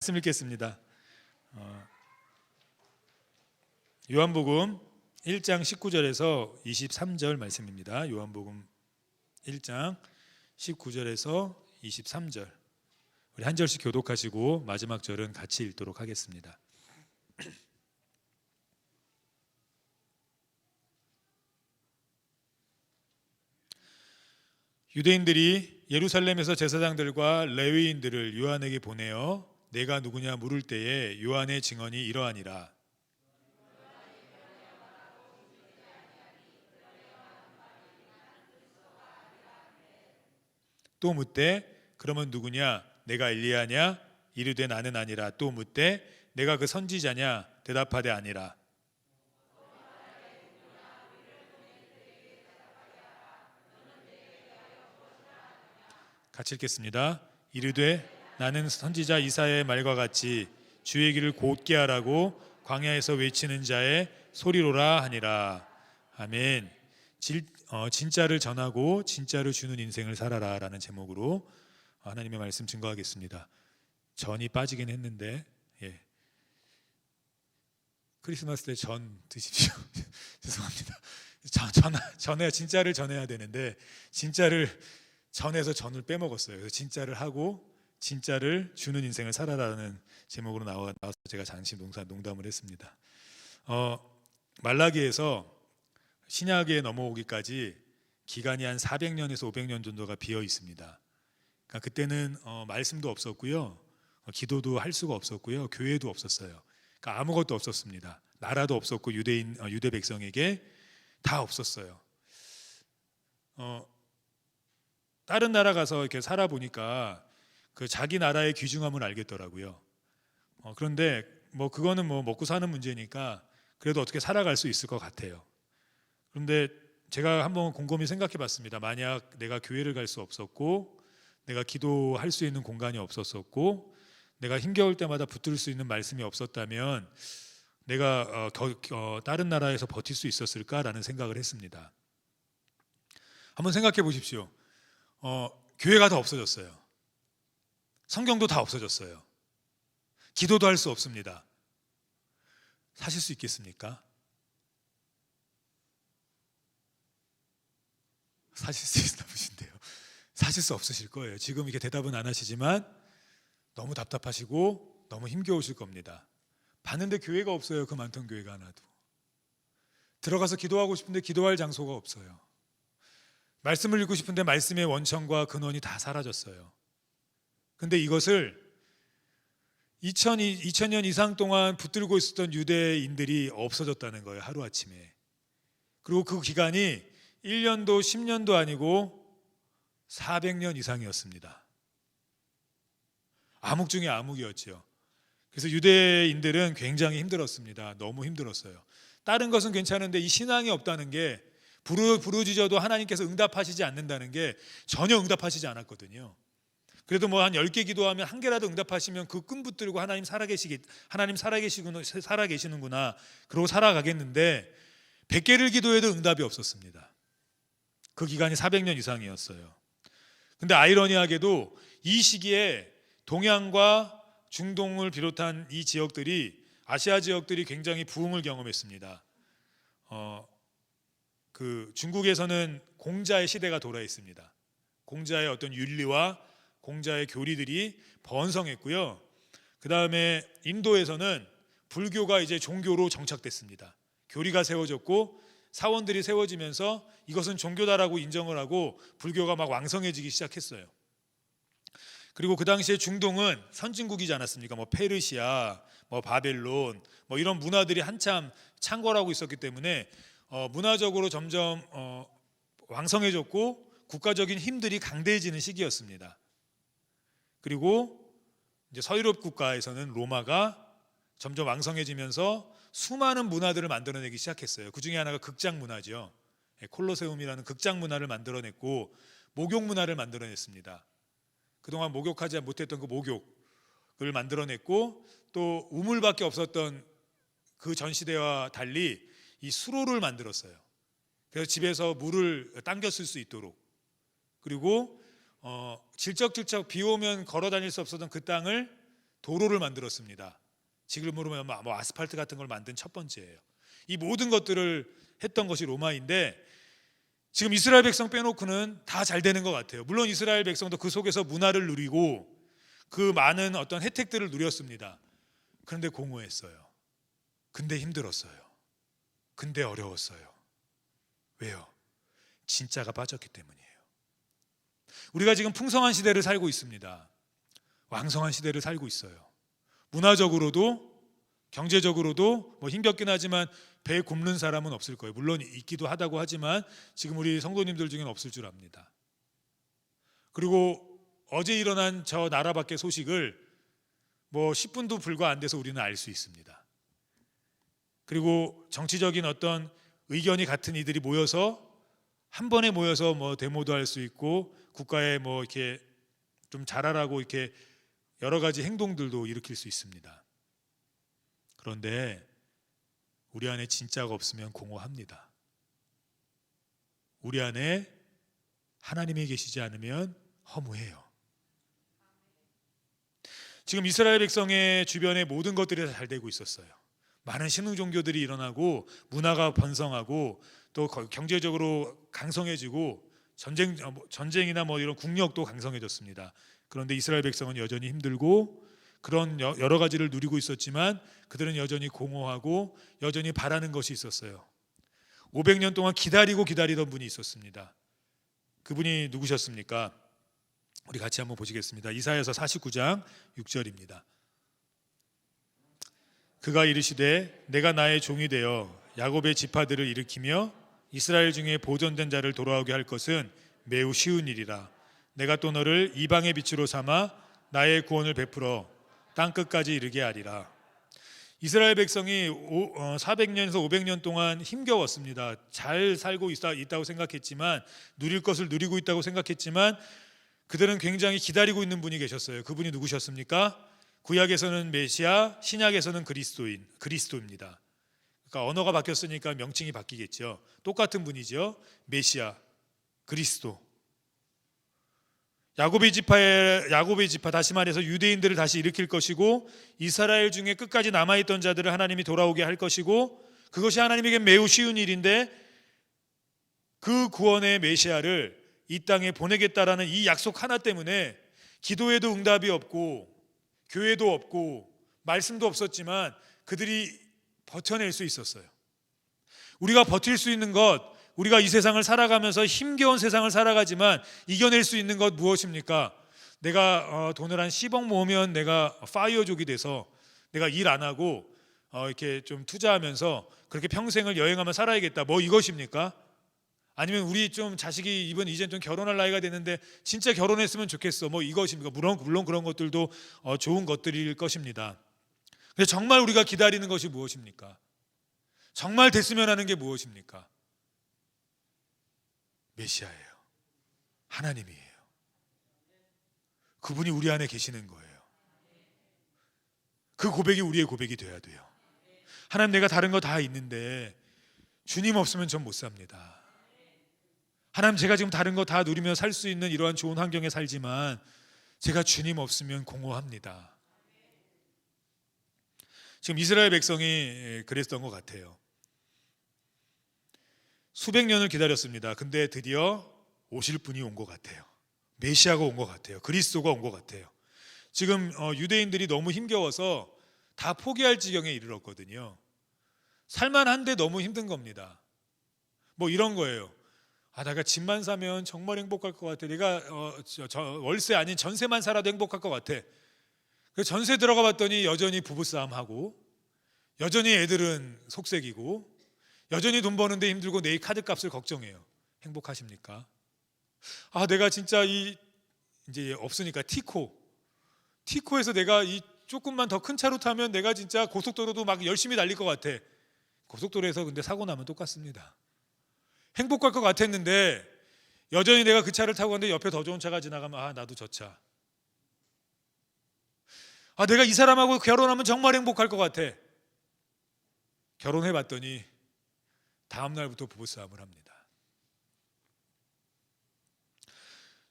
말씀 읽겠습니다. 요한복음 1장 19절에서 23절 말씀입니다. 요한복음 1장 19절에서 23절. 우리 한 절씩 교독하시고 마지막 절은 같이 읽도록 하겠습니다. 유대인들이 예루살렘에서 제사장들과 레위인들을 요한에게 보내어 내가 누구냐 물을 때에 요한의 증언이 이러하니라. 또 묻되 그러면 누구냐? 내가 엘리야냐? 이르되 나는 아니라. 또 묻되 내가 그 선지자냐? 대답하되 아니라. 같이 읽겠습니다. 이르되 나는 선지자 이사야의 말과 같이 주의 길을 곧게 하라고 광야에서 외치는 자의 소리로라 하니라. 아멘. 진짜를 전하고 진짜를 주는 인생을 살아라 라는 제목으로 하나님의 말씀 증거하겠습니다. 전이 빠지긴 했는데 크리스마스 때 전 드십시오. 죄송합니다. 전해야 진짜를 전해야 되는데 진짜를 전에서 전을 빼먹었어요. 그래서 진짜를 하고 진짜를 주는 인생을 살아라는 제목으로 나와서 제가 잠시 농담을 했습니다. 말라기에서 신약에 넘어오기까지 기간이 한 400년에서 500년 정도가 비어 있습니다. 그러니까 그때는 말씀도 없었고요, 기도도 할 수가 없었고요, 교회도 없었어요. 그러니까 아무것도 없었습니다. 나라도 없었고 유대 백성에게 다 없었어요. 다른 나라 가서 이렇게 살아보니까 그 자기 나라의 귀중함을 알겠더라고요. 그런데 그거는 먹고 사는 문제니까 그래도 어떻게 살아갈 수 있을 것 같아요. 그런데 제가 한번 곰곰이 생각해 봤습니다. 만약 내가 교회를 갈 수 없었고 내가 기도할 수 있는 공간이 없었었고 내가 힘겨울 때마다 붙들 수 있는 말씀이 없었다면 내가 다른 나라에서 버틸 수 있었을까라는 생각을 했습니다. 한번 생각해 보십시오. 교회가 다 없어졌어요. 성경도 다 없어졌어요. 기도도 할 수 없습니다. 사실 수 있겠습니까? 사실 수 있나 보신데요. 사실 수 없으실 거예요. 지금 이렇게 대답은 안 하시지만 너무 답답하시고 너무 힘겨우실 겁니다. 봤는데 교회가 없어요. 그 많던 교회가 하나도. 들어가서 기도하고 싶은데 기도할 장소가 없어요. 말씀을 읽고 싶은데 말씀의 원천과 근원이 다 사라졌어요. 근데 이것을 2000년 이상 동안 붙들고 있었던 유대인들이 없어졌다는 거예요. 하루아침에. 그리고 그 기간이 1년도 10년도 아니고 400년 이상이었습니다. 암흑 중에 암흑이었죠. 그래서 유대인들은 굉장히 힘들었습니다. 너무 힘들었어요. 다른 것은 괜찮은데 이 신앙이 없다는 게 부르짖어도 하나님께서 응답하시지 않는다는 게 전혀 응답하시지 않았거든요. 그래도 한 10개 기도하면 한 개라도 응답하시면 그 끈 붙들고 하나님 살아계시는구나 그러고 살아가겠는데 100개를 기도해도 응답이 없었습니다. 그 기간이 400년 이상이었어요. 근데 아이러니하게도 이 시기에 동양과 중동을 비롯한 이 지역들이 아시아 지역들이 굉장히 부흥을 경험했습니다. 중국에서는 공자의 시대가 돌아 있습니다. 공자의 어떤 윤리와 공자의 교리들이 번성했고요. 그 다음에 인도에서는 불교가 이제 종교로 정착됐습니다. 교리가 세워졌고 사원들이 세워지면서 이것은 종교다라고 인정을 하고 불교가 막 왕성해지기 시작했어요. 그리고 그 당시에 중동은 선진국이지 않았습니까? 페르시아, 바벨론, 이런 문화들이 한참 창궐하고 있었기 때문에 문화적으로 점점 왕성해졌고 국가적인 힘들이 강대해지는 시기였습니다. 그리고 이제 서유럽 국가에서는 로마가 점점 왕성해지면서 수많은 문화들을 만들어내기 시작했어요. 그 중에 하나가 극장 문화죠. 콜로세움이라는 극장 문화를 만들어냈고 목욕 문화를 만들어냈습니다. 그동안 목욕하지 못했던 그 목욕을 만들어냈고 또 우물밖에 없었던 그 전 시대와 달리 이 수로를 만들었어요. 그래서 집에서 물을 당겨 쓸 수 있도록. 그리고 질척질척 비 오면 걸어 다닐 수 없었던 그 땅을 도로를 만들었습니다. 지금으로 뭐 아스팔트 같은 걸 만든 첫 번째예요. 이 모든 것들을 했던 것이 로마인데 지금 이스라엘 백성 빼놓고는 다 잘 되는 것 같아요. 물론 이스라엘 백성도 그 속에서 문화를 누리고 그 많은 어떤 혜택들을 누렸습니다. 그런데 공허했어요. 근데 힘들었어요. 근데 어려웠어요. 왜요? 진짜가 빠졌기 때문이에요. 우리가 지금 풍성한 시대를 살고 있습니다. 왕성한 시대를 살고 있어요. 문화적으로도 경제적으로도 뭐 힘겹긴 하지만 배 굶는 사람은 없을 거예요. 물론 있기도 하다고 하지만 지금 우리 성도님들 중에는 없을 줄 압니다. 그리고 어제 일어난 저 나라 밖의 소식을 뭐 10분도 불과 안 돼서 우리는 알 수 있습니다. 그리고 정치적인 어떤 의견이 같은 이들이 모여서 한 번에 모여서 뭐 데모도 할 수 있고 국가에 뭐 이렇게 좀 잘하라고 이렇게 여러 가지 행동들도 일으킬 수 있습니다. 그런데 우리 안에 진짜가 없으면 공허합니다. 우리 안에 하나님이 계시지 않으면 허무해요. 지금 이스라엘 백성의 주변에 모든 것들이 다 잘 되고 있었어요. 많은 신흥 종교들이 일어나고 문화가 번성하고 또 경제적으로 강성해지고 전쟁이나 뭐 이런 국력도 강성해졌습니다. 그런데 이스라엘 백성은 여전히 힘들고 그런 여러 가지를 누리고 있었지만 그들은 여전히 공허하고 여전히 바라는 것이 있었어요. 500년 동안 기다리던 분이 있었습니다. 그분이 누구셨습니까? 우리 같이 한번 보시겠습니다. 이사야서 49장 6절입니다. 그가 이르시되 내가 나의 종이 되어 야곱의 지파들을 일으키며 이스라엘 중에 보존된 자를 돌아오게 할 것은 매우 쉬운 일이라. 내가 또 너를 이방의 빛으로 삼아 나의 구원을 베풀어 땅끝까지 이르게 하리라. 이스라엘 백성이 400년에서 500년 동안 힘겨웠습니다. 잘 살고 있다고 생각했지만 누릴 것을 누리고 있다고 생각했지만 그들은 굉장히 기다리고 있는 분이 계셨어요. 그분이 누구셨습니까? 구약에서는 메시아, 신약에서는 그리스도입니다. 그러니까 언어가 바뀌었으니까 명칭이 바뀌겠죠. 똑같은 분이죠. 메시아, 그리스도. 야곱의 지파, 다시 말해서 유대인들을 다시 일으킬 것이고 이스라엘 중에 끝까지 남아있던 자들을 하나님이 돌아오게 할 것이고 그것이 하나님에게 매우 쉬운 일인데 그 구원의 메시아를 이 땅에 보내겠다라는 이 약속 하나 때문에 기도에도 응답이 없고 교회도 없고 말씀도 없었지만 그들이 버텨낼 수 있었어요. 우리가 버틸 수 있는 것, 우리가 이 세상을 살아가면서 힘겨운 세상을 살아가지만 이겨낼 수 있는 것 무엇입니까? 내가 돈을 한 10억 모으면 내가 파이어족이 돼서 내가 일 안 하고 이렇게 좀 투자하면서 그렇게 평생을 여행하며 살아야겠다. 뭐 이것입니까? 아니면 우리 좀 자식이 이젠 좀 결혼할 나이가 됐는데 진짜 결혼했으면 좋겠어. 뭐 이것입니까? 물론 그런 것들도 좋은 것들일 것입니다. 근데 정말 우리가 기다리는 것이 무엇입니까? 정말 됐으면 하는 게 무엇입니까? 메시아예요. 하나님이에요. 그분이 우리 안에 계시는 거예요. 그 고백이 우리의 고백이 돼야 돼요. 하나님, 내가 다른 거 다 있는데 주님 없으면 전 못 삽니다. 하나님, 제가 지금 다른 거 다 누리며 살 수 있는 이러한 좋은 환경에 살지만 제가 주님 없으면 공허합니다. 지금 이스라엘 백성이 그랬던 것 같아요. 수백 년을 기다렸습니다. 근데 드디어 오실 분이 온 것 같아요. 메시아가 온 것 같아요. 그리스도가 온 것 같아요. 지금 유대인들이 너무 힘겨워서 다 포기할 지경에 이르렀거든요. 살만한데 너무 힘든 겁니다. 뭐 이런 거예요. 내가 집만 사면 정말 행복할 것 같아. 내가 월세 아닌 전세만 살아도 행복할 것 같아. 그래서 전세 들어가 봤더니 여전히 부부싸움하고 여전히 애들은 속색이고 여전히 돈 버는데 힘들고 내일 카드값을 걱정해요. 행복하십니까? 내가 진짜 이제 없으니까 티코에서 내가 이 조금만 더 큰 차로 타면 내가 진짜 고속도로도 막 열심히 달릴 것 같아. 고속도로에서 근데 사고 나면 똑같습니다. 행복할 것 같았는데 여전히 내가 그 차를 타고 갔는데 옆에 더 좋은 차가 지나가면 나도 저 차. 내가 이 사람하고 결혼하면 정말 행복할 것 같아. 결혼해봤더니 다음 날부터 부부싸움을 합니다.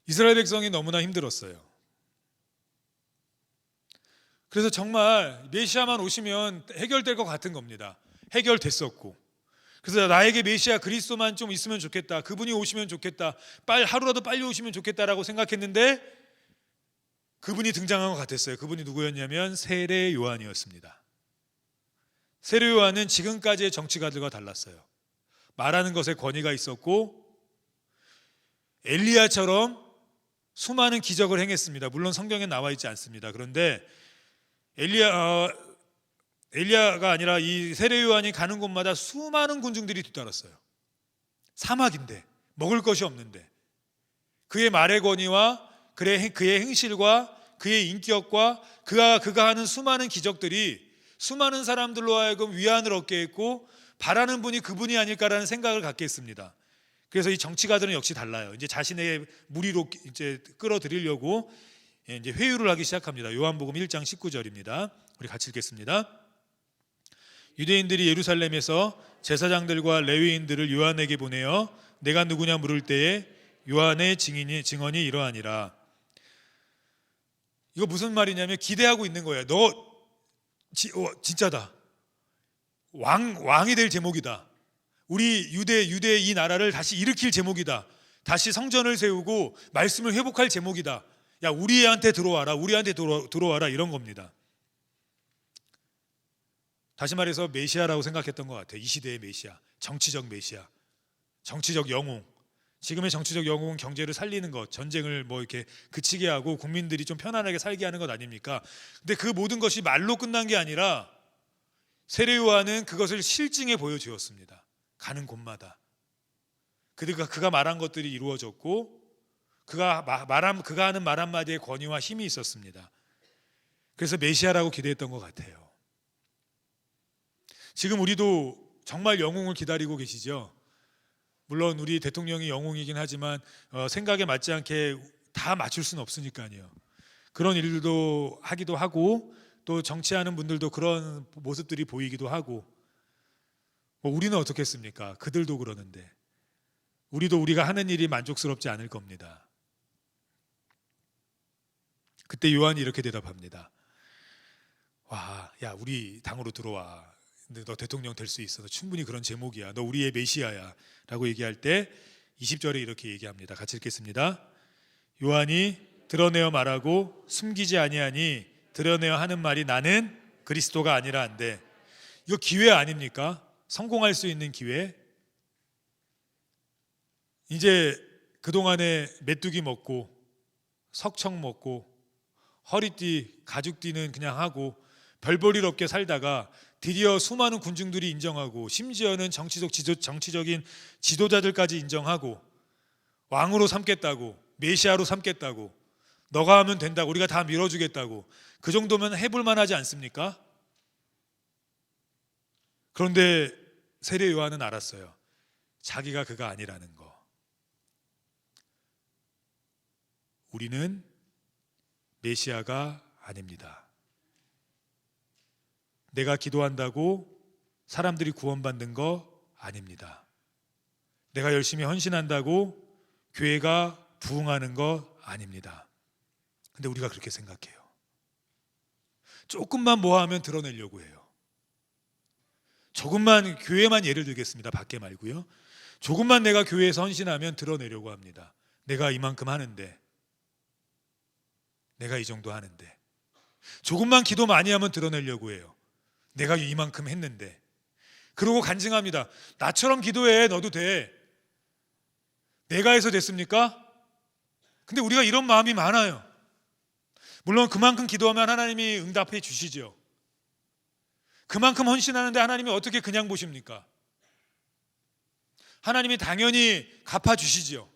이스라엘 백성이 너무나 힘들었어요. 그래서 정말 메시아만 오시면 해결될 것 같은 겁니다. 해결됐었고. 그래서 나에게 메시아 그리스도만 좀 있으면 좋겠다. 그분이 오시면 좋겠다. 하루라도 빨리 오시면 좋겠다라고 생각했는데 그분이 등장한 것 같았어요. 그분이 누구였냐면 세례 요한이었습니다. 세례 요한은 지금까지의 정치가들과 달랐어요. 말하는 것에 권위가 있었고 엘리야처럼 수많은 기적을 행했습니다. 물론 성경에 나와 있지 않습니다. 그런데 엘리야가 아니라 이 세례 요한이 가는 곳마다 수많은 군중들이 뒤따랐어요. 사막인데 먹을 것이 없는데 그의 말의 권위와 그의 행실과 그의 인격과 그가 하는 수많은 기적들이 수많은 사람들로 하여금 위안을 얻게 했고 바라는 분이 그분이 아닐까라는 생각을 갖게 했습니다. 그래서 이 정치가들은 역시 달라요. 이제 자신의 무리로 이제 끌어들이려고 이제 회유를 하기 시작합니다. 요한복음 1장 19절입니다. 우리 같이 읽겠습니다. 유대인들이 예루살렘에서 제사장들과 레위인들을 요한에게 보내어 내가 누구냐 물을 때에 요한의 증언이 이러하니라. 이거 무슨 말이냐면 기대하고 있는 거예요. 너 진짜다. 왕이 될 제목이다. 우리 유대 이 나라를 다시 일으킬 제목이다. 다시 성전을 세우고 말씀을 회복할 제목이다. 야, 우리한테 들어와라. 들어와라 이런 겁니다. 다시 말해서 메시아라고 생각했던 것 같아요. 이 시대의 메시아, 정치적 메시아, 정치적 영웅. 지금의 정치적 영웅은 경제를 살리는 것, 전쟁을 이렇게 그치게 하고 국민들이 좀 편안하게 살게 하는 것 아닙니까? 근데 그 모든 것이 말로 끝난 게 아니라 세례 요한은 그것을 실증에 보여주었습니다. 가는 곳마다 그가 말한 것들이 이루어졌고 그가 하는 말 한마디에 권위와 힘이 있었습니다. 그래서 메시아라고 기대했던 것 같아요. 지금 우리도 정말 영웅을 기다리고 계시죠? 물론 우리 대통령이 영웅이긴 하지만 생각에 맞지 않게 다 맞출 수는 없으니까요. 그런 일들도 하기도 하고 또 정치하는 분들도 그런 모습들이 보이기도 하고 우리는 어떻겠습니까? 그들도 그러는데 우리가 하는 일이 만족스럽지 않을 겁니다. 그때 요한이 이렇게 대답합니다. 와, 야, 우리 당으로 들어와. 근데 너 대통령 될 수 있어. 너 충분히 그런 제목이야. 너 우리의 메시아야. 라고 얘기할 때 20절에 이렇게 얘기합니다. 같이 읽겠습니다. 요한이 드러내어 말하고 숨기지 아니하니 드러내어 하는 말이 나는 그리스도가 아니라 한데, 이거 기회 아닙니까? 성공할 수 있는 기회. 이제 그동안에 메뚜기 먹고 석청 먹고 허리띠 가죽띠는 그냥 하고 별볼일 없게 살다가 드디어 수많은 군중들이 인정하고 심지어는 정치적인 지도자들까지 인정하고 왕으로 삼겠다고, 메시아로 삼겠다고, 너가 하면 된다고, 우리가 다 밀어주겠다고, 그 정도면 해볼 만하지 않습니까? 그런데 세례 요한은 알았어요. 자기가 그가 아니라는 거. 우리는 메시아가 아닙니다. 내가 기도한다고 사람들이 구원받는 거 아닙니다. 내가 열심히 헌신한다고 교회가 부흥하는 거 아닙니다. 근데 우리가 그렇게 생각해요. 조금만 모아하면 드러내려고 해요. 조금만, 교회만 예를 들겠습니다. 밖에 말고요. 조금만 내가 교회에서 헌신하면 드러내려고 합니다. 내가 이만큼 하는데, 내가 이 정도 하는데. 조금만 기도 많이 하면 드러내려고 해요. 내가 이만큼 했는데. 그러고 간증합니다. 나처럼 기도해. 너도 돼. 내가 해서 됐습니까? 근데 우리가 이런 마음이 많아요. 물론 그만큼 기도하면 하나님이 응답해 주시죠. 그만큼 헌신하는데 하나님이 어떻게 그냥 보십니까? 하나님이 당연히 갚아주시죠.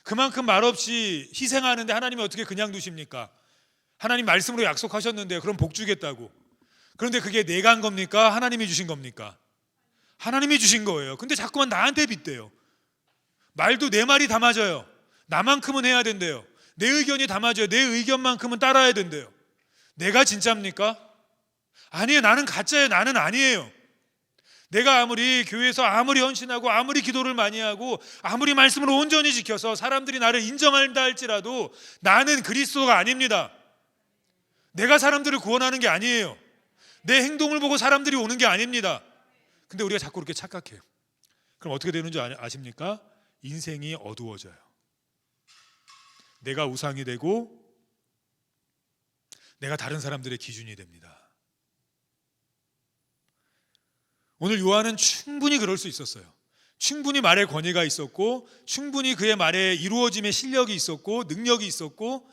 그만큼 말없이 희생하는데 하나님이 어떻게 그냥 두십니까? 하나님 말씀으로 약속하셨는데 그럼 복 주겠다고. 그런데 그게 내가 한 겁니까? 하나님이 주신 겁니까? 하나님이 주신 거예요. 근데 자꾸만 나한테 빗대요. 말도 내 말이 다 맞아요. 나만큼은 해야 된대요. 내 의견이 다 맞아요. 내 의견만큼은 따라야 된대요. 내가 진짜입니까? 아니에요. 나는 가짜예요. 나는 아니에요. 내가 아무리 교회에서 아무리 헌신하고 아무리 기도를 많이 하고 아무리 말씀을 온전히 지켜서 사람들이 나를 인정한다 할지라도 나는 그리스도가 아닙니다. 내가 사람들을 구원하는 게 아니에요. 내 행동을 보고 사람들이 오는 게 아닙니다. 근데 우리가 자꾸 그렇게 착각해요. 그럼 어떻게 되는 줄 아십니까? 인생이 어두워져요. 내가 우상이 되고 내가 다른 사람들의 기준이 됩니다. 오늘 요한은 충분히 그럴 수 있었어요. 충분히 말의 권위가 있었고, 충분히 그의 말에 이루어짐의 실력이 있었고, 능력이 있었고,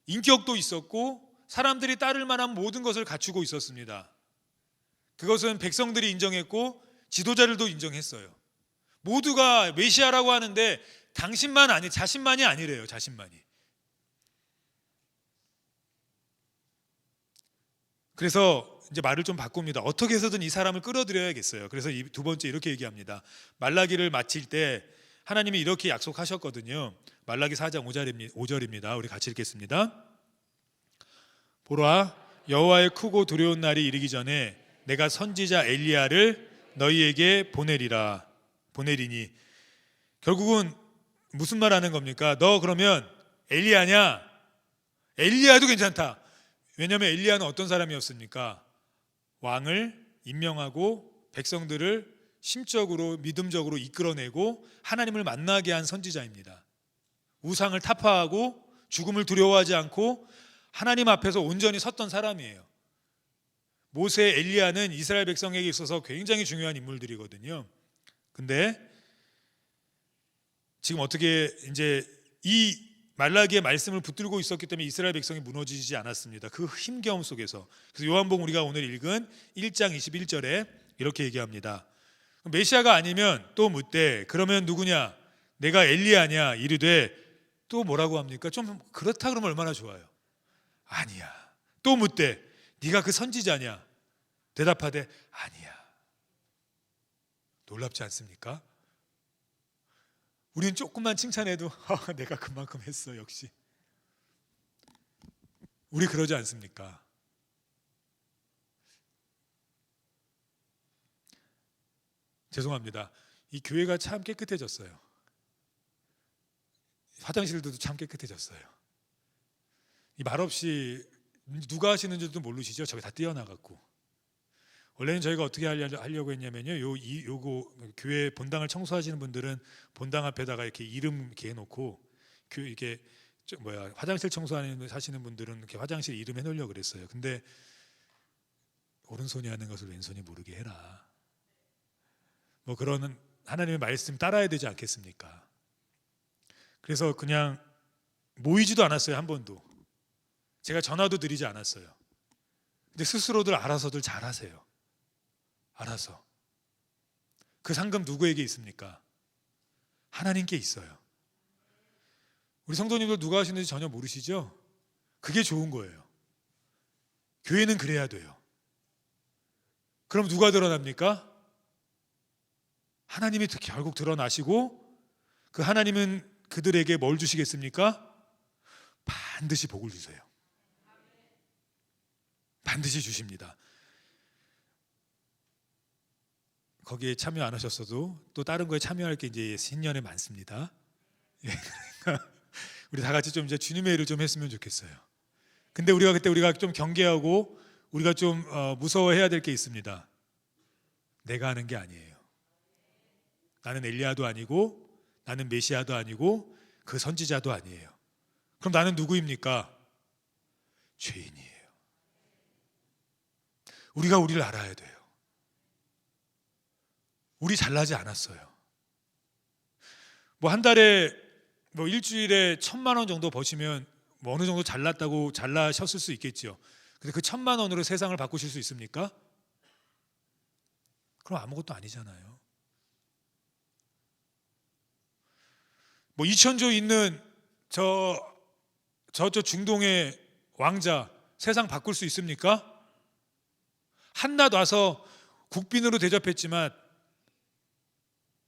인격도 있었고, 사람들이 따를 만한 모든 것을 갖추고 있었습니다. 그것은 백성들이 인정했고 지도자들도 인정했어요. 모두가 메시아라고 하는데 당신만 아니, 자신만이 아니래요. 자신만이. 그래서 이제 말을 좀 바꿉니다. 어떻게 해서든 이 사람을 끌어들여야겠어요. 그래서 이 두 번째 이렇게 얘기합니다. 말라기를 마칠 때 하나님이 이렇게 약속하셨거든요. 말라기 4장 5절입니다. 우리 같이 읽겠습니다. 보라, 여호와의 크고 두려운 날이 이르기 전에 내가 선지자 엘리야를 너희에게 보내리니. 결국은 무슨 말 하는 겁니까? 너 그러면 엘리야냐? 엘리야도 괜찮다. 왜냐하면 엘리야는 어떤 사람이었습니까? 왕을 임명하고 백성들을 심적으로 믿음적으로 이끌어내고 하나님을 만나게 한 선지자입니다. 우상을 타파하고 죽음을 두려워하지 않고 하나님 앞에서 온전히 섰던 사람이에요. 모세, 엘리야는 이스라엘 백성에게 있어서 굉장히 중요한 인물들이거든요. 근데 지금 어떻게 이제 이 말라기의 말씀을 붙들고 있었기 때문에 이스라엘 백성이 무너지지 않았습니다. 그 힘겨움 속에서. 그래서 요한복음 우리가 오늘 읽은 1장 21절에 이렇게 얘기합니다. 메시아가 아니면 또 묻되 그러면 누구냐? 내가 엘리야냐? 이르되 또 뭐라고 합니까? 좀 그렇다 그러면 얼마나 좋아요. 아니야. 또 묻되 네가 그 선지자냐? 대답하되 아니야. 놀랍지 않습니까? 우리는 조금만 칭찬해도 내가 그만큼 했어. 역시 우리 그러지 않습니까? 죄송합니다. 이 교회가 참 깨끗해졌어요. 화장실들도 참 깨끗해졌어요. 이 말없이 누가 하시는지도 모르시죠? 저기 다 띄어나갔고. 원래는 저희가 어떻게 하려고 했냐면요. 요거 교회 본당을 청소하시는 분들은 본당 앞에다가 이렇게 이름 이렇게 해놓고 이게 화장실 하시는 분들은 이렇게 화장실 이름 해놓으려고 그랬어요. 근데 오른손이 하는 것을 왼손이 모르게 해라. 뭐 그런 하나님의 말씀 따라야 되지 않겠습니까? 그래서 그냥 모이지도 않았어요. 한 번도. 제가 전화도 드리지 않았어요. 근데 스스로들 알아서들 잘하세요. 알아서. 그 상금 누구에게 있습니까? 하나님께 있어요. 우리 성도님들 누가 하시는지 전혀 모르시죠? 그게 좋은 거예요. 교회는 그래야 돼요. 그럼 누가 드러납니까? 하나님이 결국 드러나시고 그 하나님은 그들에게 뭘 주시겠습니까? 반드시 복을 주세요. 반드시 주십니다. 거기에 참여 안 하셨어도 또 다른 거에 참여할 게 이제 신년에 많습니다. 우리 다 같이 좀 이제 주님의 일을 좀 했으면 좋겠어요. 근데 우리가 좀 경계하고 우리가 좀 무서워해야 될 게 있습니다. 내가 하는 게 아니에요. 나는 엘리야도 아니고 나는 메시아도 아니고 그 선지자도 아니에요. 그럼 나는 누구입니까? 죄인이에요. 우리가 우리를 알아야 돼요. 우리 잘나지 않았어요. 뭐 한 달에 뭐 일주일에 1,000만 원 정도 버시면 뭐 어느 정도 잘나셨을 수 있겠죠. 근데 그 1,000만 원으로 세상을 바꾸실 수 있습니까? 그럼 아무것도 아니잖아요. 뭐 2,000조 있는 저쪽 중동의 왕자 세상 바꿀 수 있습니까? 한낱 와서 국빈으로 대접했지만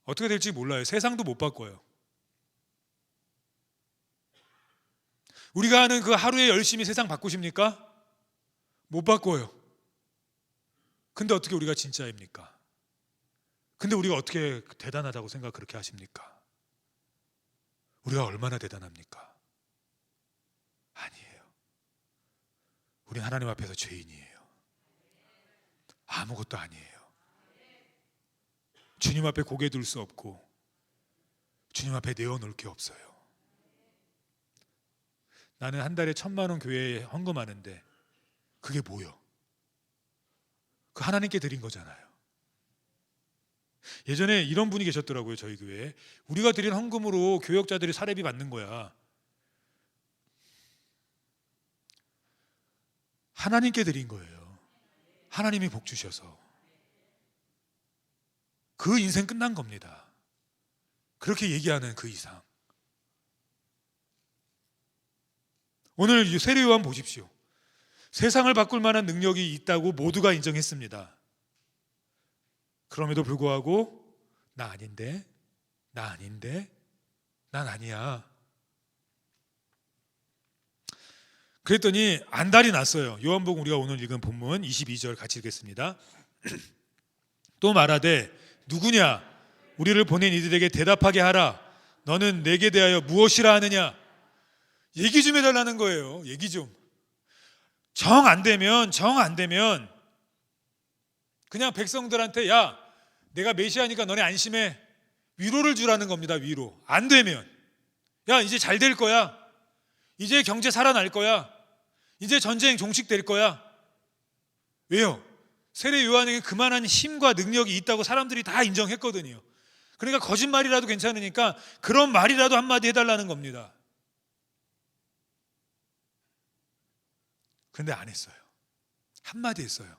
어떻게 될지 몰라요. 세상도 못 바꿔요. 우리가 하는 그 하루에 열심히 세상 바꾸십니까? 못 바꿔요. 근데 어떻게 우리가 진짜입니까? 근데 우리가 어떻게 대단하다고 생각 그렇게 하십니까? 우리가 얼마나 대단합니까? 아니에요. 우린 하나님 앞에서 죄인이에요. 아무것도 아니에요. 주님 앞에 고개 들 수 없고 주님 앞에 내어놓을 게 없어요. 나는 한 달에 1,000만 원 교회에 헌금하는데 그게 뭐요? 그 하나님께 드린 거잖아요. 예전에 이런 분이 계셨더라고요. 저희 교회에. 우리가 드린 헌금으로 교역자들이 사례비 받는 거야. 하나님께 드린 거예요. 하나님이 복 주셔서. 그 인생 끝난 겁니다. 그렇게 얘기하는 그 이상. 오늘 세례 요한 보십시오. 세상을 바꿀 만한 능력이 있다고 모두가 인정했습니다. 그럼에도 불구하고 나 아닌데, 난 아니야. 그랬더니 안달이 났어요. 요한복음 우리가 오늘 읽은 본문 22절 같이 읽겠습니다. 또 말하되 누구냐? 우리를 보낸 이들에게 대답하게 하라. 너는 내게 대하여 무엇이라 하느냐? 얘기 좀 해달라는 거예요. 얘기 좀. 정 안 되면 그냥 백성들한테 야, 내가 메시아니까 너네 안심해. 위로를 주라는 겁니다. 위로. 안 되면 야, 이제 잘 될 거야. 이제 경제 살아날 거야. 이제 전쟁 종식될 거야. 왜요? 세례 요한에게 그만한 힘과 능력이 있다고 사람들이 다 인정했거든요. 그러니까 거짓말이라도 괜찮으니까 그런 말이라도 한마디 해달라는 겁니다. 그런데 안 했어요. 한마디 했어요.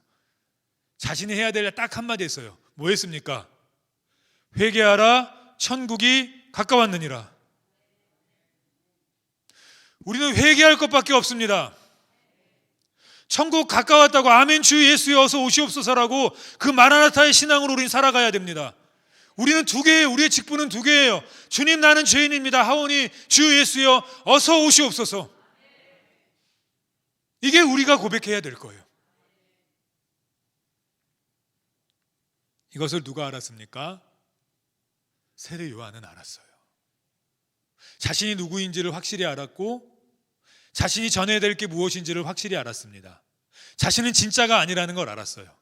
자신이 해야 될 딱 한마디 했어요. 뭐 했습니까? 회개하라, 천국이 가까웠느니라. 우리는 회개할 것밖에 없습니다. 천국 가까웠다고 아멘 주 예수여 어서 오시옵소서라고 그 마라나타의 신앙으로 우리는 살아가야 됩니다. 우리는 두 개예요. 우리의 직분은 두 개예요. 주님 나는 죄인입니다 하오니 주 예수여 어서 오시옵소서. 이게 우리가 고백해야 될 거예요. 이것을 누가 알았습니까? 세례 요한은 알았어요. 자신이 누구인지를 확실히 알았고 자신이 전해야 될 게 무엇인지를 확실히 알았습니다. 자신은 진짜가 아니라는 걸 알았어요.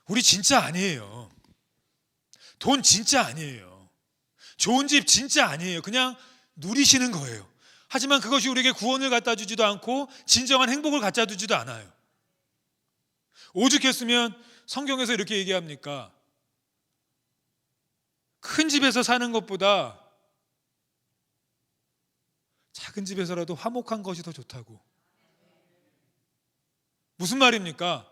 우리 진짜 아니에요. 돈 진짜 아니에요. 좋은 집 진짜 아니에요. 그냥 누리시는 거예요. 하지만 그것이 우리에게 구원을 갖다 주지도 않고 진정한 행복을 갖다 주지도 않아요. 오죽했으면 성경에서 이렇게 얘기합니까? 큰 집에서 사는 것보다 작은 집에서라도 화목한 것이 더 좋다고. 무슨 말입니까?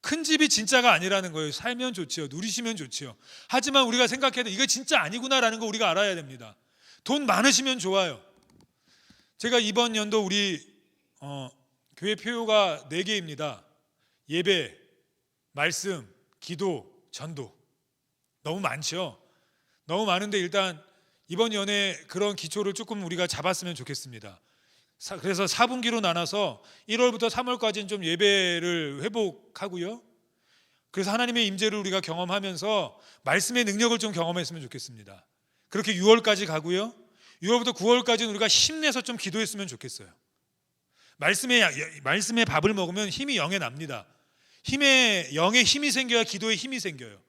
큰 집이 진짜가 아니라는 거예요. 살면 좋지요. 누리시면 좋지요. 하지만 우리가 생각해도 이게 진짜 아니구나라는 거 우리가 알아야 됩니다. 돈 많으시면 좋아요. 제가 이번 연도 우리 교회 표요가 4개입니다. 예배, 말씀, 기도, 전도. 너무 많죠? 너무 많은데 일단 이번 연에 그런 기초를 조금 우리가 잡았으면 좋겠습니다. 그래서 4분기로 나눠서 1월부터 3월까지는 좀 예배를 회복하고요. 그래서 하나님의 임재를 우리가 경험하면서 말씀의 능력을 좀 경험했으면 좋겠습니다. 그렇게 6월까지 가고요. 6월부터 9월까지는 우리가 힘내서 좀 기도했으면 좋겠어요. 말씀의 밥을 먹으면 힘이 영에 납니다. 영에 힘이 생겨야 기도에 힘이 생겨요.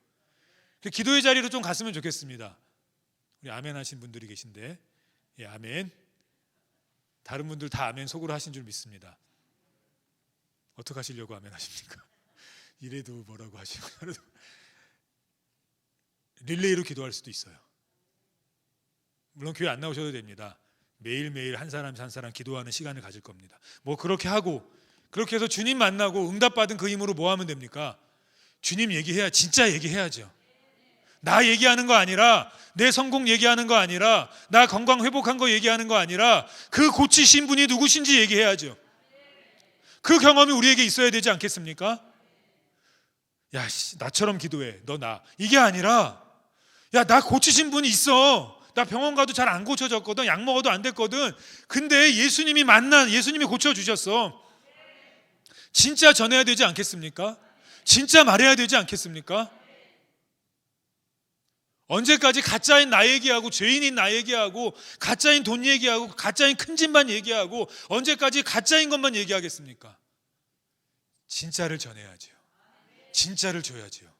기도의 자리로 좀 갔으면 좋겠습니다. 우리 아멘 하신 분들이 계신데, 예, 아멘. 다른 분들 다 아멘 속으로 하신 줄 믿습니다. 어떻게 하시려고 아멘 하십니까? 이래도 뭐라고 하시고 릴레이로 기도할 수도 있어요. 물론 교회 안 나오셔도 됩니다. 매일매일 한 사람 기도하는 시간을 가질 겁니다. 뭐 그렇게 하고 그렇게 해서 주님 만나고 응답받은 그 힘으로 뭐 하면 됩니까? 주님 진짜 얘기해야죠. 나 얘기하는 거 아니라, 내 성공 얘기하는 거 아니라, 나 건강 회복한 거 얘기하는 거 아니라 그 고치신 분이 누구신지 얘기해야죠. 그 경험이 우리에게 있어야 되지 않겠습니까? 야, 나처럼 기도해. 너 나. 이게 아니라, 야, 나 고치신 분이 있어. 나 병원 가도 잘 안 고쳐졌거든. 약 먹어도 안 됐거든. 근데 예수님이 고쳐주셨어. 진짜 전해야 되지 않겠습니까? 진짜 말해야 되지 않겠습니까? 언제까지 가짜인 나 얘기하고 죄인인 나 얘기하고 가짜인 돈 얘기하고 가짜인 큰 집만 얘기하고 언제까지 가짜인 것만 얘기하겠습니까? 진짜를 전해야지요. 진짜를 줘야지요.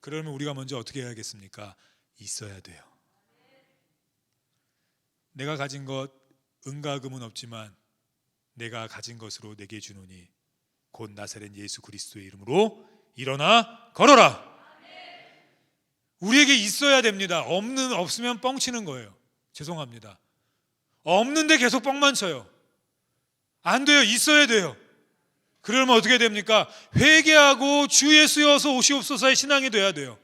그러면 우리가 먼저 어떻게 해야겠습니까? 있어야 돼요. 내가 가진 것 은과 금은 없지만 내가 가진 것으로 내게 주노니 곧 나사렛 예수 그리스도의 이름으로 일어나 걸어라. 우리에게 있어야 됩니다. 없으면 뻥치는 거예요. 죄송합니다. 없는데 계속 뻥만 쳐요. 안 돼요. 있어야 돼요. 그러면 어떻게 됩니까? 회개하고 주 예수여서 오시옵소서의 신앙이 돼야 돼요.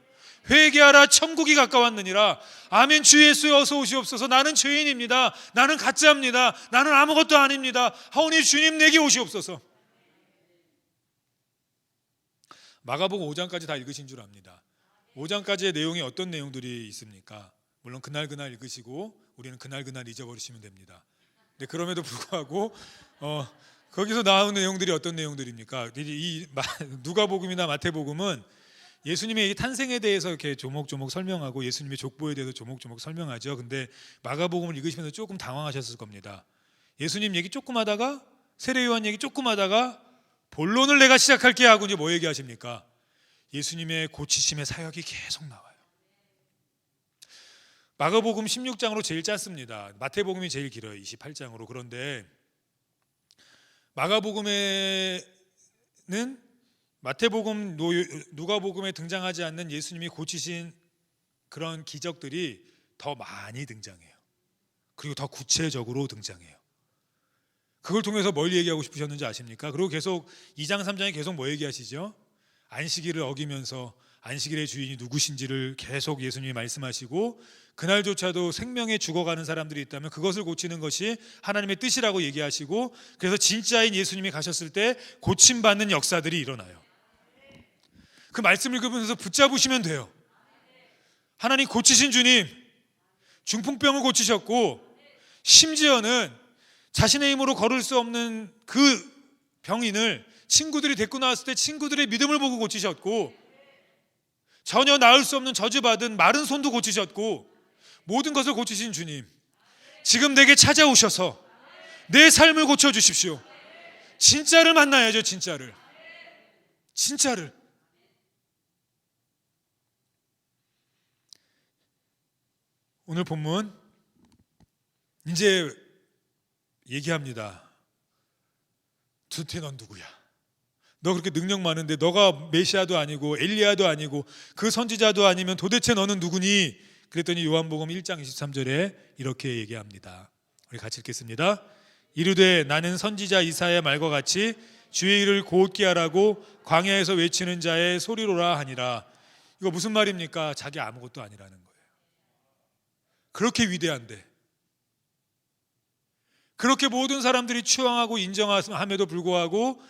회개하라 천국이 가까웠느니라. 아멘. 주 예수여서 오시옵소서. 나는 죄인입니다. 나는 가짜입니다. 나는 아무것도 아닙니다. 하오니 주님 내게 오시옵소서. 마가복음 5장까지 다 읽으신 줄 압니다. 5장까지의 내용이 어떤 내용들이 있습니까? 물론 그날 읽으시고 우리는 그날 잊어버리시면 됩니다. 근데 그럼에도 불구하고 거기서 나오는 내용들이 어떤 내용들입니까? 이 누가복음이나 마태복음은 예수님의 탄생에 대해서 이렇게 조목조목 설명하고 예수님의 족보에 대해서 조목조목 설명하죠. 근데 마가복음을 읽으시면서 조금 당황하셨을 겁니다. 예수님 얘기 조금 하다가 세례요한 얘기 조금 하다가 본론을 내가 시작할게 하고 이제 뭐 얘기하십니까? 예수님의 고치심의 사역이 계속 나와요. 마가복음 16장으로 제일 짧습니다. 마태복음이 제일 길어요. 28장으로. 그런데 마가복음에는 마태복음, 누가복음에 등장하지 않는 예수님이 고치신 그런 기적들이 더 많이 등장해요. 그리고 더 구체적으로 등장해요. 그걸 통해서 뭘 얘기하고 싶으셨는지 아십니까? 그리고 계속 2장 3장에 계속 뭐 얘기하시죠? 안식일을 어기면서 안식일의 주인이 누구신지를 계속 예수님이 말씀하시고 그날조차도 생명에 죽어가는 사람들이 있다면 그것을 고치는 것이 하나님의 뜻이라고 얘기하시고 그래서 진짜인 예수님이 가셨을 때 고침받는 역사들이 일어나요. 그 말씀을 읽으면서 붙잡으시면 돼요. 하나님 고치신 주님, 중풍병을 고치셨고 심지어는 자신의 힘으로 걸을 수 없는 그 병인을 친구들이 데리고 나왔을 때 친구들의 믿음을 보고 고치셨고 전혀 나을 수 없는 저주받은 마른 손도 고치셨고 모든 것을 고치신 주님, 지금 내게 찾아오셔서 내 삶을 고쳐주십시오. 진짜를 만나야죠. 진짜를. 오늘 본문 이제 얘기합니다. 도대체 넌 누구야? 너 그렇게 능력 많은데 너가 메시아도 아니고 엘리야도 아니고 그 선지자도 아니면 도대체 너는 누구니? 그랬더니 요한복음 1장 23절에 이렇게 얘기합니다. 우리 같이 읽겠습니다. 이르되 나는 선지자 이사야의 말과 같이 주의 일을 곧게 하라고 광야에서 외치는 자의 소리로라 하니라. 이거 무슨 말입니까? 자기 아무것도 아니라는 거예요. 그렇게 위대한데, 그렇게 모든 사람들이 추앙하고 인정함에도 불구하고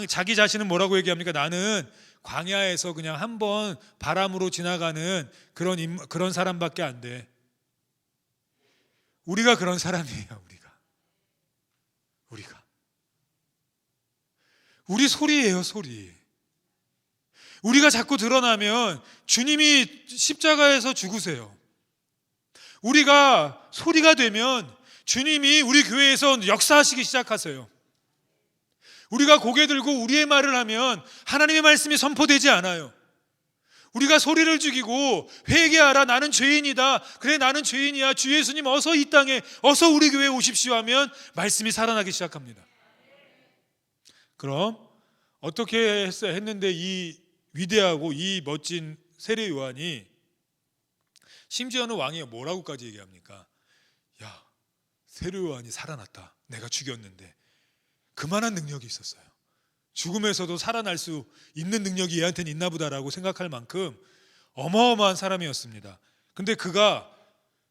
자기 자신은 뭐라고 얘기합니까? 나는 광야에서 그냥 한번 바람으로 지나가는 그런 사람밖에 안 돼. 우리가 그런 사람이에요. 우리 소리예요. 소리. 우리가 자꾸 드러나면 주님이 십자가에서 죽으세요. 우리가 소리가 되면 주님이 우리 교회에서 역사하시기 시작하세요. 우리가 고개 들고 우리의 말을 하면 하나님의 말씀이 선포되지 않아요. 우리가 소리를 죽이고 회개하라, 나는 죄인이다, 그래 나는 죄인이야, 주 예수님 어서 이 땅에, 어서 우리 교회에 오십시오 하면 말씀이 살아나기 시작합니다. 그럼 어떻게 했는데 이 위대하고 이 멋진 세례 요한이 심지어는 왕이 뭐라고까지 얘기합니까? 야, 세례 요한이 살아났다. 내가 죽였는데. 그만한 능력이 있었어요. 죽음에서도 살아날 수 있는 능력이 얘한테는 있나 보다라고 생각할 만큼 어마어마한 사람이었습니다. 근데 그가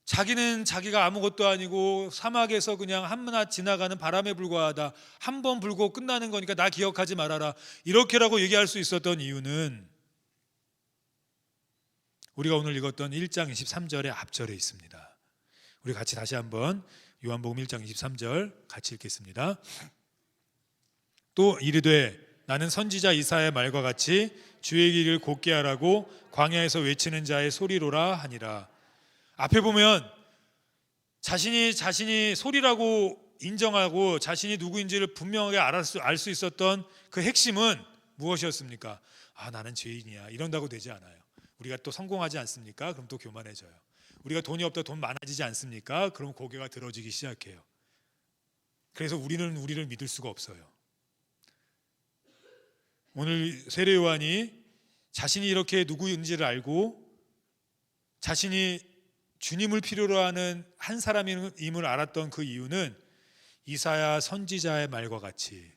자기는 자기가 아무것도 아니고 사막에서 그냥 한낱 지나가는 바람에 불과하다, 한 번 불고 끝나는 거니까 나 기억하지 말아라, 이렇게라고 얘기할 수 있었던 이유는 우리가 오늘 읽었던 1장 23절의 앞절에 있습니다. 우리 같이 다시 한번 요한복음 1장 23절 같이 읽겠습니다. 또 이르되 나는 선지자 이사야의 말과 같이 주의 길을 곧게 하라고 광야에서 외치는 자의 소리로라 하니라. 앞에 보면 자신이 소리라고 인정하고 자신이 누구인지를 분명하게 알 수 있었던 그 핵심은 무엇이었습니까? 나는 죄인이야 이런다고 되지 않아요. 우리가 또 성공하지 않습니까? 그럼 또 교만해져요. 우리가 돈이 없다 돈 많아지지 않습니까? 그럼 고개가 들어지기 시작해요. 그래서 우리는 우리를 믿을 수가 없어요. 오늘 세례 요한이 자신이 이렇게 누구인지를 알고 자신이 주님을 필요로 하는 한 사람임을 알았던 그 이유는 이사야 선지자의 말과 같이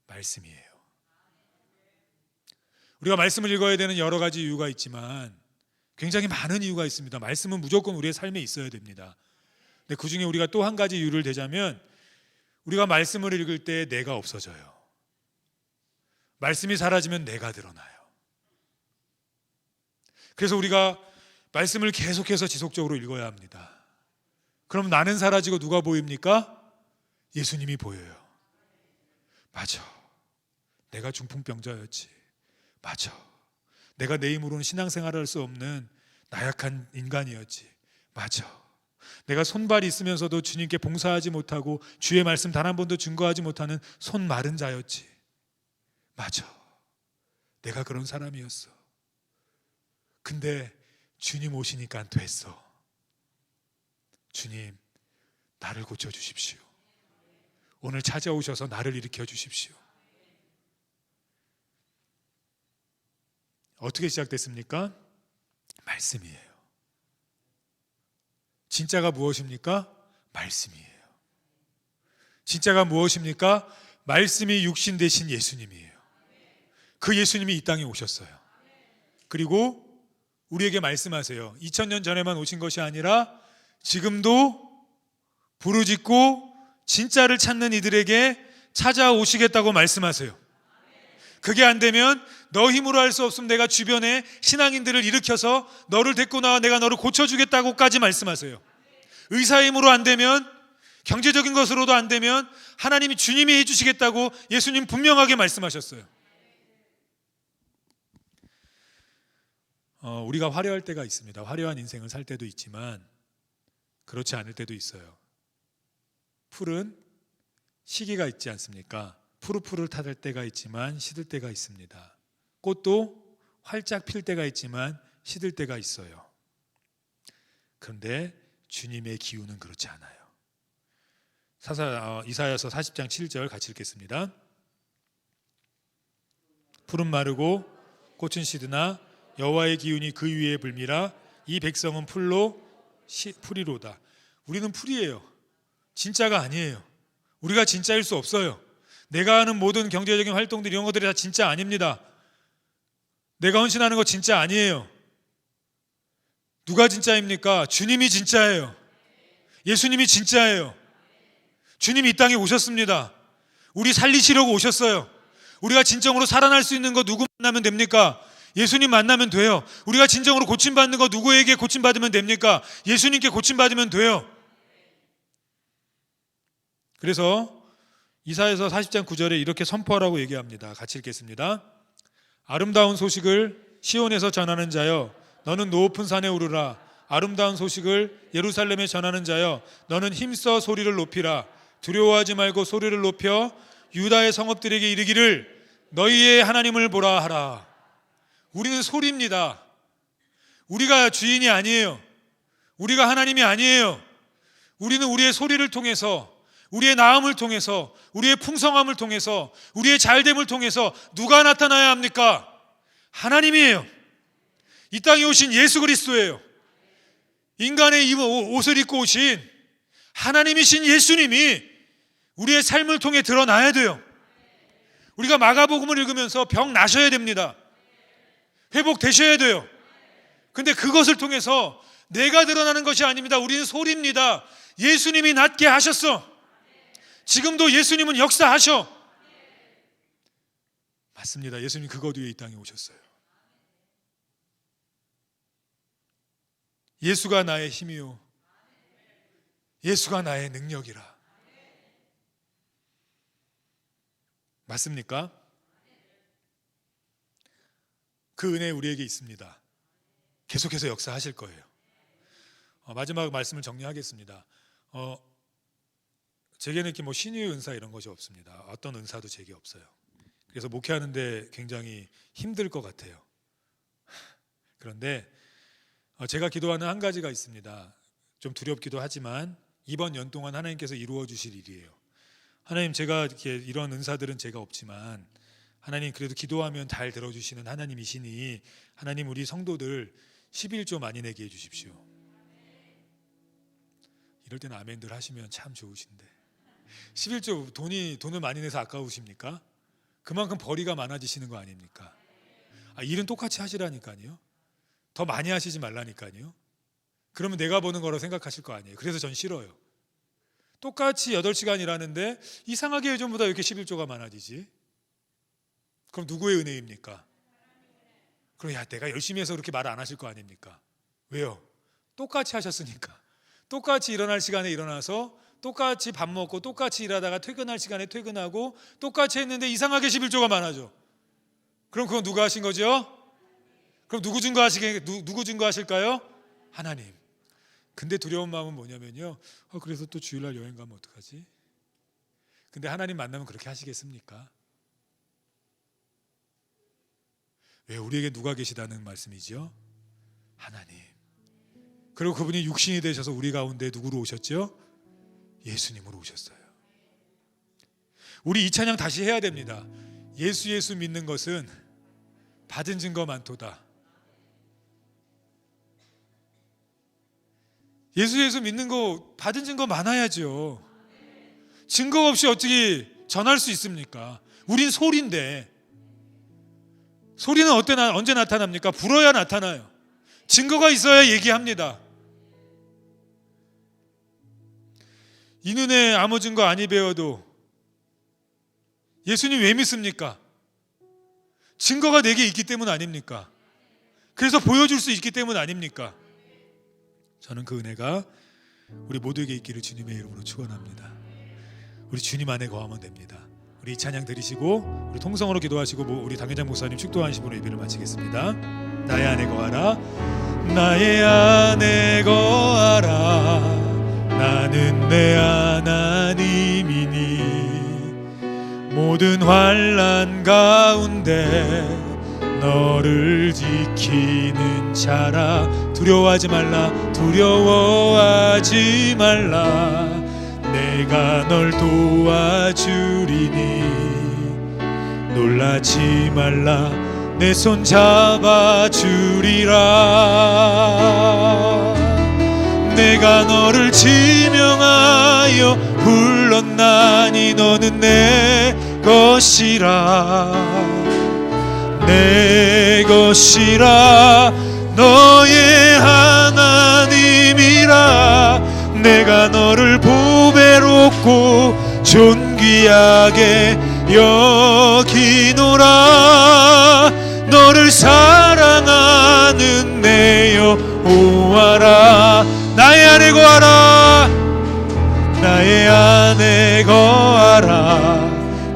말씀이에요. 우리가 말씀을 읽어야 되는 여러 가지 이유가 있지만 굉장히 많은 이유가 있습니다. 말씀은 무조건 우리의 삶에 있어야 됩니다. 근데 그 중에 우리가 또 한 가지 이유를 대자면 우리가 말씀을 읽을 때 내가 없어져요. 말씀이 사라지면 내가 드러나요. 그래서 우리가 말씀을 계속해서 지속적으로 읽어야 합니다. 그럼 나는 사라지고 누가 보입니까? 예수님이 보여요. 맞아. 내가 중풍병자였지. 맞아. 내가 내 힘으로는 신앙생활을 할 수 없는 나약한 인간이었지. 맞아. 내가 손발이 있으면서도 주님께 봉사하지 못하고 주의 말씀 단 한 번도 증거하지 못하는 손 마른 자였지. 맞아. 내가 그런 사람이었어. 근데 주님 오시니까 됐어. 주님, 나를 고쳐주십시오. 오늘 찾아오셔서 나를 일으켜 주십시오. 어떻게 시작됐습니까? 말씀이에요. 진짜가 무엇입니까? 말씀이에요. 진짜가 무엇입니까? 말씀이 육신 되신 예수님이에요. 그 예수님이 이 땅에 오셨어요. 그리고 우리에게 말씀하세요. 2000년 전에만 오신 것이 아니라 지금도 부르짖고 진짜를 찾는 이들에게 찾아오시겠다고 말씀하세요. 그게 안 되면 너 힘으로 할 수 없으면 내가 주변에 신앙인들을 일으켜서 너를 데리고 나와 내가 너를 고쳐주겠다고까지 말씀하세요. 의사의 힘으로 안 되면, 경제적인 것으로도 안 되면 하나님이 주님이 해주시겠다고 예수님 분명하게 말씀하셨어요. 우리가 화려할 때가 있습니다. 화려한 인생을 살 때도 있지만 그렇지 않을 때도 있어요. 풀은 시기가 있지 않습니까? 푸르푸르 타들 때가 있지만 시들 때가 있습니다. 꽃도 활짝 필 때가 있지만 시들 때가 있어요. 그런데 주님의 기운은 그렇지 않아요. 이사야서 40장 7절 같이 읽겠습니다. 풀은 마르고 꽃은 시드나 여호와의 기운이 그 위에 불미라. 이 백성은 풀이로다. 우리는 풀이에요. 진짜가 아니에요. 우리가 진짜일 수 없어요. 내가 하는 모든 경제적인 활동들 이런 것들이 다 진짜 아닙니다. 내가 헌신하는 거 진짜 아니에요. 누가 진짜입니까? 주님이 진짜예요. 예수님이 진짜예요. 주님이 이 땅에 오셨습니다. 우리 살리시려고 오셨어요. 우리가 진정으로 살아날 수 있는 거 누구 만나면 됩니까? 예수님 만나면 돼요. 우리가 진정으로 고침받는 거 누구에게 고침받으면 됩니까? 예수님께 고침받으면 돼요. 그래서 이사야서 40장 9절에 이렇게 선포하라고 얘기합니다. 같이 읽겠습니다. 아름다운 소식을 시온에서 전하는 자여 너는 높은 산에 오르라. 아름다운 소식을 예루살렘에 전하는 자여 너는 힘써 소리를 높이라. 두려워하지 말고 소리를 높여 유다의 성읍들에게 이르기를 너희의 하나님을 보라 하라. 우리는 소리입니다. 우리가 주인이 아니에요. 우리가 하나님이 아니에요. 우리는 우리의 소리를 통해서, 우리의 나음을 통해서, 우리의 풍성함을 통해서, 우리의 잘됨을 통해서 누가 나타나야 합니까? 하나님이에요. 이 땅에 오신 예수 그리스도예요. 인간의 옷을 입고 오신 하나님이신 예수님이 우리의 삶을 통해 드러나야 돼요. 우리가 마가복음을 읽으면서 병 나셔야 됩니다. 회복되셔야 돼요. 근데 그것을 통해서 내가 드러나는 것이 아닙니다. 우리는 소리입니다. 예수님이 낫게 하셨어. 지금도 예수님은 역사하셔. 맞습니다. 예수님 그것 위에 이 땅에 오셨어요. 예수가 나의 힘이요 예수가 나의 능력이라. 맞습니까? 그 은혜 우리에게 있습니다. 계속해서 역사하실 거예요. 마지막 말씀을 정리하겠습니다. 제게는 이렇게 뭐 신유의 은사 이런 것이 없습니다. 어떤 은사도 제게 없어요. 그래서 목회하는데 굉장히 힘들 것 같아요. 그런데 제가 기도하는 한 가지가 있습니다. 좀 두렵기도 하지만 이번 연 동안 하나님께서 이루어 주실 일이에요. 하나님, 제가 이렇게 이런 은사들은 제가 없지만 하나님 그래도 기도하면 잘 들어주시는 하나님이시니 하나님 우리 성도들 11조 많이 내게 해주십시오. 이럴 때는 아멘들 하시면 참 좋으신데 11조 돈을 많이 내서 아까우십니까? 그만큼 벌이가 많아지시는 거 아닙니까? 일은 똑같이 하시라니까요. 더 많이 하시지 말라니까요. 그러면 내가 버는 거라고 생각하실 거 아니에요. 그래서 전 싫어요. 똑같이 8시간 일하는데 이상하게 예전보다 왜 이렇게 11조가 많아지지? 그럼 누구의 은혜입니까? 그럼 내가 열심히 해서 그렇게 말 안 하실 거 아닙니까? 왜요? 똑같이 하셨으니까. 똑같이 일어날 시간에 일어나서 똑같이 밥 먹고 똑같이 일하다가 퇴근할 시간에 퇴근하고 똑같이 했는데 이상하게 11조가 많아져. 그럼 그건 누가 하신 거죠? 그럼 누구 증거하실까요? 하나님. 근데 두려운 마음은 뭐냐면요, 그래서 또 주일날 여행 가면 어떡하지? 근데 하나님 만나면 그렇게 하시겠습니까? 왜? 우리에게 누가 계시다는 말씀이죠? 하나님. 그리고 그분이 육신이 되셔서 우리 가운데 누구로 오셨죠? 예수님으로 오셨어요. 우리 이 찬양 다시 해야 됩니다. 예수 믿는 것은 받은 증거 많도다. 예수 믿는 거 받은 증거 많아야죠. 증거 없이 어떻게 전할 수 있습니까? 우린 소리인데, 소리는 언제 나타납니까? 불어야 나타나요. 증거가 있어야 얘기합니다. 이 눈에 아무 증거 아니 배워도 예수님 왜 믿습니까? 증거가 내게 있기 때문 아닙니까? 그래서 보여줄 수 있기 때문 아닙니까? 저는 그 은혜가 우리 모두에게 있기를 주님의 이름으로 축원합니다. 우리 주님 안에 거하면 됩니다. 우리 이 찬양 들으시고 우리 통성으로 기도하시고 우리 당회장 목사님 축도하시므로 예배를 마치겠습니다. 나의 안에 거하라, 나의 안에 거하라, 나는 내 하나님이니 모든 환난 가운데 너를 지키는 자라. 두려워하지 말라, 두려워하지 말라, 내가 널 도와주리니 놀라지 말라, 내 손 잡아주리라. 내가 너를 지명하여 불렀나니 너는 내 것이라, 내 것이라, 너의 하나님이라. 내가 너를 보배롭고 존귀하게 여기노라. 너를 사랑하는 내 여호와라. 나의 안에 거하라, 나의 안에 거하라,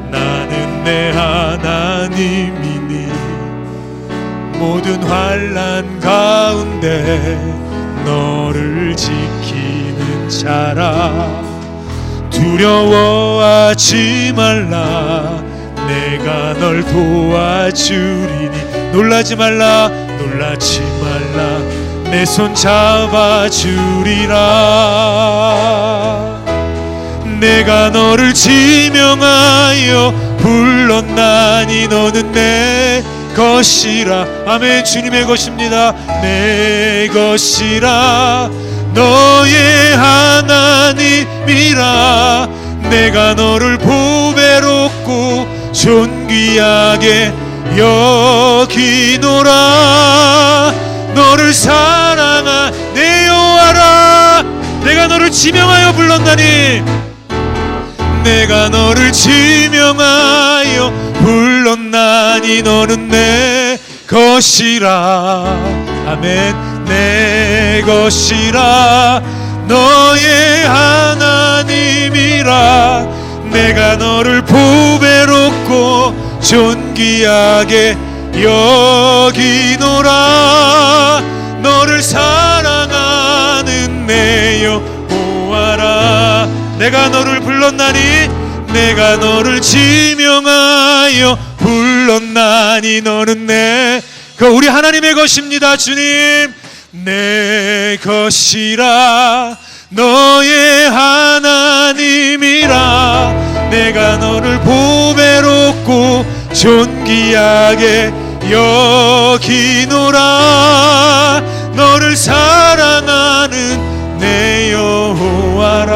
나는 내 하나님이니 모든 환난 가운데 너를 지키는 자라. 두려워하지 말라, 내가 널 도와주리니 놀라지 말라, 놀라지 말라, 내 손 잡아주리라. 내가 너를 지명하여 불렀나니 너는 내 것이라. 아멘. 주님의 것입니다. 내 것이라, 너의 하나님이라. 내가 너를 보배롭고 존귀하게 여기노라. 너를 사랑한 내 여호와라. 내가 너를 지명하여 불렀나니, 내가 너를 지명하여 불렀나니 너는 내 것이라. 아멘. 내 것이라, 너의 하나님이라. 내가 너를 보배롭고 존귀하게 여기노라. 너를 사랑하는 내 여호와라. 내가 너를 불렀나니 내가 너를 지명하여 불렀나니 너는 그 우리 하나님의 것입니다. 주님 내 것이라 너의 하나님이라. 내가 너를 보배롭고 존귀하게 여기노라. 너를 사랑하는 내 여호와라.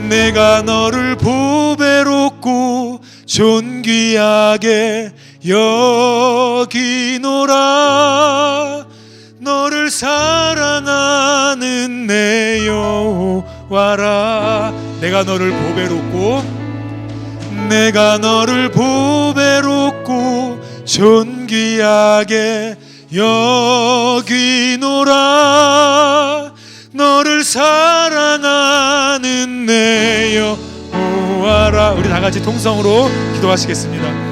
내가 너를 보배롭고 존귀하게 여기노라. 너를 사랑하는 내 여호와라. 내가 너를 보배롭고 내가 너를 보배롭고 존귀하게 여기노라. 너를 사랑하는 내 여호와라. 우리 다 같이 통성으로 기도하시겠습니다.